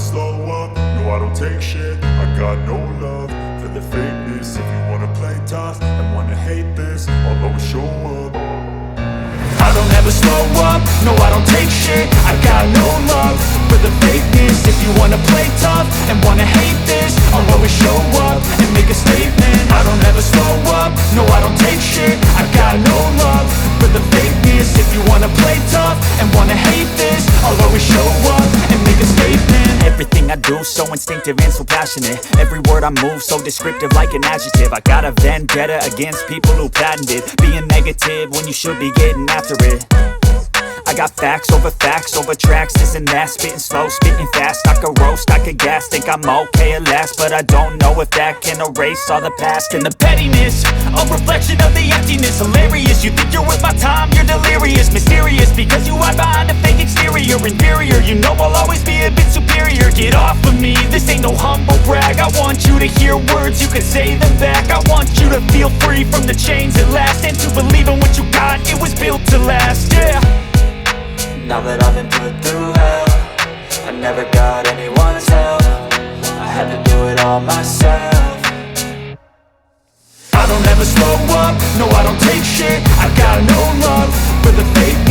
slow up, no I don't take shit. I got no love for the fakeness. If you wanna play tough and wanna hate this, I'll always show up. I don't ever slow up, no I don't take shit. I got no love for the fakeness. If you wanna play tough and wanna hate this, I'll always show up and make a statement. I don't ever slow up, no I don't take shit. I got no love for the fakeness. If you wanna play tough and wanna hate this, I'll always show up and make a statement. Everything I do so instinctive and so passionate. Every word I move so descriptive like an adjective. I got a vendetta against people who patented being negative when you should be getting after it. I got facts over tracks, this and that. Spitting slow, spitting fast, I could roast, I could gas. Think I'm okay at last, but I don't know if that can erase all the past. And the pettiness, a reflection of the emptiness. Hilarious, you think you're worth my time, you're delirious. Mysterious, because you hide behind a fake exterior. Inferior, you know I'll always be a bit superior. Get off of me, this ain't no humble brag. I want you to hear words, you can say them back. I want you to feel free from the chains at last, and to believe in what you got, it was built to last, yeah. Now that I've been put through hell, I never got anyone's help. I had to do it all myself. I don't ever slow up, no I don't take shit. I got no love for the fake